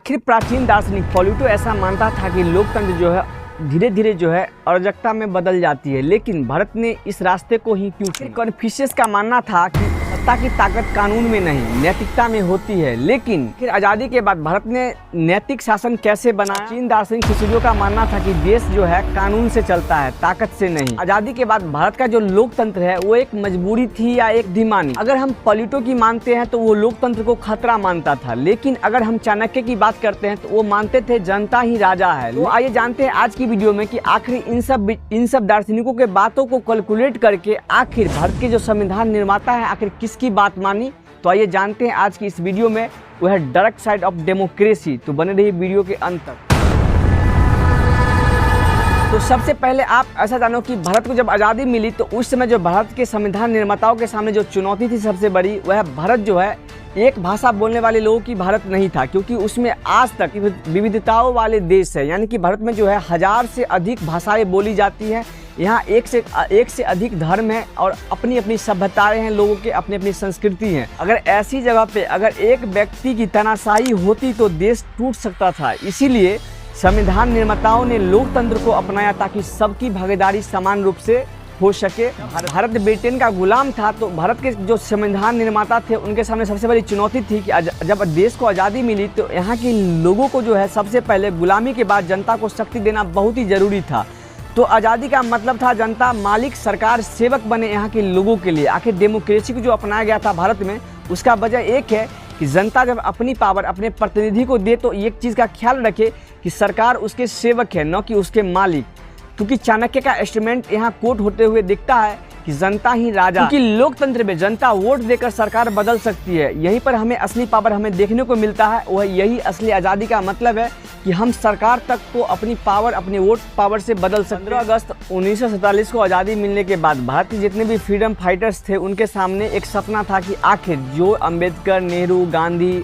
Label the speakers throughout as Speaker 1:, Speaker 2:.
Speaker 1: आखिर प्राचीन दार्शनिक प्लेटो ऐसा मानता था कि लोकतंत्र जो है धीरे धीरे जो है अराजकता में बदल जाती है, लेकिन भारत ने इस रास्ते को ही क्यों चुना? कन्फ्यूशियस का मानना था कि सत्ता की ताकत कानून में नहीं नैतिकता में होती है, लेकिन फिर आज़ादी के बाद भारत ने नैतिक शासन कैसे बनाया? प्राचीन दार्शनिक सिद्धांतों का मानना था कि देश जो है कानून से चलता है, ताकत से नहीं। आज़ादी के बाद भारत का जो लोकतंत्र है वो एक मजबूरी थी या एक धीमानी? अगर हम प्लेटो की मानते हैं तो वो लोकतंत्र को खतरा मानता था, लेकिन अगर हम चाणक्य की बात करते हैं तो वो मानते थे जनता ही राजा है। तो आइए जानते हैं आज की वीडियो में कि आखिर इन सब दार्शनिकों के बातों को कैलकुलेट करके आखिर भारत के जो संविधान निर्माता है आखिर किसकी बात मानी। तो आइए जानते हैं आज की इस वीडियो में, वो है डार्क साइड ऑफ डेमोक्रेसी। तो बने रहिए वीडियो के अंत तक। तो सबसे पहले आप ऐसा जानो कि भारत को जब आज़ादी मिली तो उस समय जो भारत के संविधान निर्माताओं के सामने जो चुनौती थी सबसे बड़ी, वह भारत जो है एक भाषा बोलने वाले लोगों की भारत नहीं था, क्योंकि उसमें आज तक विविधताओं वाले देश है। यानी कि भारत में जो है 1000 से अधिक भाषाएं बोली जाती हैं। यहाँ एक से अधिक धर्म है और अपनी अपनी सभ्यताएं हैं, लोगों के अपनी अपनी संस्कृति हैं। अगर ऐसी जगह पे अगर एक व्यक्ति की तानाशाही होती तो देश टूट सकता था। इसीलिए संविधान निर्माताओं ने लोकतंत्र को अपनाया ताकि सबकी भागीदारी समान रूप से हो सके। भारत ब्रिटेन का गुलाम था, तो भारत के जो संविधान निर्माता थे उनके सामने सबसे बड़ी चुनौती थी कि जब देश को आज़ादी मिली तो यहाँ के लोगों को जो है सबसे पहले गुलामी के बाद जनता को शक्ति देना बहुत ही ज़रूरी था। तो आज़ादी का मतलब था जनता मालिक सरकार सेवक बने यहाँ के लोगों के लिए। आखिर डेमोक्रेसी को जो अपनाया गया था भारत में, उसका वजह एक है कि जनता जब अपनी पावर अपने प्रतिनिधि को दे तो एक चीज़ का ख्याल रखे कि सरकार उसके सेवक है, न कि उसके मालिक। क्योंकि चाणक्य का एस्टीमेट यहाँ कोट होते हुए दिखता है कि जनता ही राजा। क्योंकि लोकतंत्र में जनता वोट देकर सरकार बदल सकती है। यहीं पर हमें असली पावर हमें देखने को मिलता है। वह यही असली आज़ादी का मतलब है कि हम सरकार तक को अपनी पावर अपनी वोट पावर से बदल सकते हैं। 15 अगस्त 1947 को आज़ादी मिलने के बाद भारत के जितने भी फ्रीडम फाइटर्स थे उनके सामने एक सपना था कि आखिर जो अम्बेडकर, नेहरू, गांधी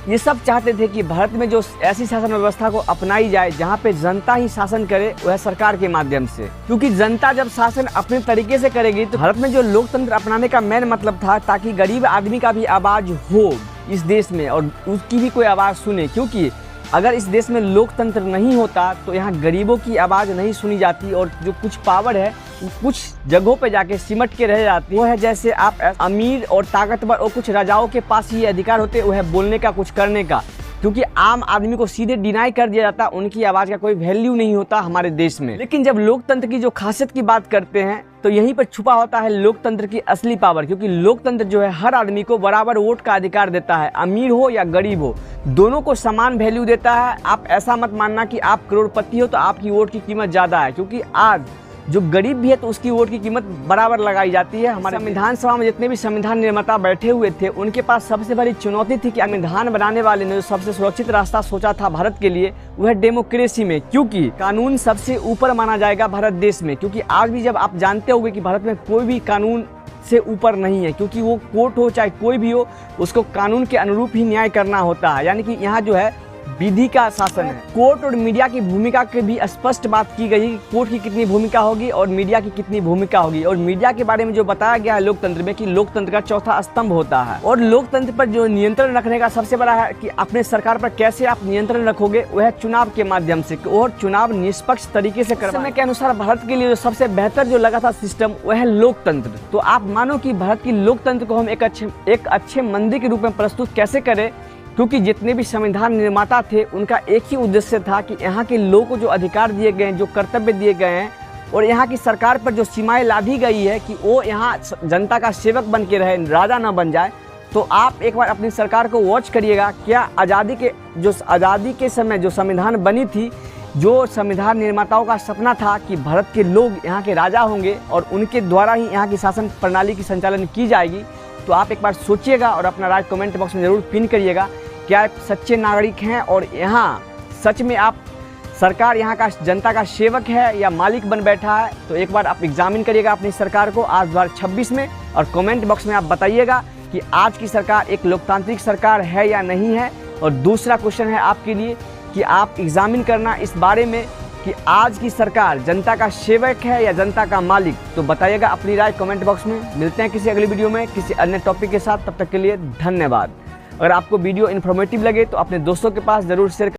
Speaker 1: ये सब चाहते थे कि भारत में जो ऐसी शासन व्यवस्था को अपनाई जाए जहां पे जनता ही शासन करे, वह सरकार के माध्यम से। क्योंकि जनता जब शासन अपने तरीके से करेगी तो भारत में जो लोकतंत्र अपनाने का मेन मतलब था ताकि गरीब आदमी का भी आवाज हो इस देश में और उसकी भी कोई आवाज़ सुने। क्योंकि अगर इस देश में लोकतंत्र नहीं होता तो यहाँ गरीबों की आवाज़ नहीं सुनी जाती और जो कुछ पावर है कुछ जगहों पे जाके सिमट के रह जाती है। वो है जैसे आप अमीर और ताकतवर और कुछ राजाओं के पास ही अधिकार होते वह बोलने का, कुछ करने का। क्योंकि आम आदमी को सीधे डिनाई कर दिया जाता, उनकी आवाज़ का कोई वैल्यू नहीं होता हमारे देश में। लेकिन जब लोकतंत्र की जो खासियत की बात करते हैं तो यहीं पर छुपा होता है लोकतंत्र की असली पावर। क्योंकि लोकतंत्र जो है हर आदमी को बराबर वोट का अधिकार देता है, अमीर हो या गरीब हो, दोनों को समान वैल्यू देता है। आप ऐसा मत मानना कि आप करोड़पति हो तो आपकी वोट की कीमत ज़्यादा है, क्योंकि आज जो गरीब भी है तो उसकी वोट की कीमत बराबर लगाई जाती है। हमारे संविधान सभा में जितने भी संविधान निर्माता बैठे हुए थे उनके पास सबसे बड़ी चुनौती थी कि संविधान बनाने वाले ने जो सबसे सुरक्षित रास्ता सोचा था भारत के लिए वह डेमोक्रेसी में। क्योंकि कानून सबसे ऊपर माना जाएगा भारत देश में। क्योंकि आज भी जब आप जानते होंगे कि भारत में कोई भी कानून से ऊपर नहीं है, क्योंकि वो कोर्ट हो चाहे कोई भी हो उसको कानून के अनुरूप ही न्याय करना होता है। यानी कि यहाँ जो है विधि का शासन है। कोर्ट और मीडिया की भूमिका की भी स्पष्ट बात की गई कि कोर्ट की कितनी भूमिका होगी और मीडिया की कितनी भूमिका होगी। और मीडिया के बारे में जो बताया गया है लोकतंत्र में कि लोकतंत्र का चौथा स्तंभ होता है। और लोकतंत्र पर जो नियंत्रण रखने का सबसे बड़ा है कि अपने सरकार पर कैसे आप नियंत्रण रखोगे, वह चुनाव के माध्यम से और चुनाव निष्पक्ष तरीके से करवाना। समय के अनुसार भारत के लिए जो सबसे बेहतर जो लगा था सिस्टम वह है लोकतंत्र। तो आप मानो कि भारत की लोकतंत्र को हम एक अच्छे मंदिर के रूप में प्रस्तुत कैसे करें। क्योंकि जितने भी संविधान निर्माता थे उनका एक ही उद्देश्य था कि यहाँ के लोगों को जो अधिकार दिए गए हैं, जो कर्तव्य दिए गए हैं और यहाँ की सरकार पर जो सीमाएं लादी गई है कि वो यहाँ जनता का सेवक बन के रहे, राजा ना बन जाए। तो आप एक बार अपनी सरकार को वॉच करिएगा, क्या आज़ादी के समय जो संविधान बनी थी, जो संविधान निर्माताओं का सपना था कि भारत के लोग यहाँ के राजा होंगे और उनके द्वारा ही यहाँ की शासन प्रणाली की संचालन की जाएगी। तो आप एक बार सोचिएगा और अपना राय कमेंट बॉक्स में ज़रूर पिन करिएगा। क्या आप सच्चे नागरिक हैं और यहाँ सच में आप सरकार यहाँ का जनता का सेवक है या मालिक बन बैठा है? तो एक बार आप एग्जामिन करिएगा अपनी सरकार को आज 2026 में और कमेंट बॉक्स में आप बताइएगा कि आज की सरकार एक लोकतांत्रिक सरकार है या नहीं है। और दूसरा क्वेश्चन है आपके लिए कि आप एग्जामिन करना इस बारे में कि आज की सरकार जनता का सेवक है या जनता का मालिक। तो बताइएगा अपनी राय कमेंट बॉक्स में। मिलते हैं किसी अगली वीडियो में किसी अन्य टॉपिक के साथ, तब तक के लिए धन्यवाद। अगर आपको वीडियो इन्फॉर्मेटिव लगे तो अपने दोस्तों के पास ज़रूर शेयर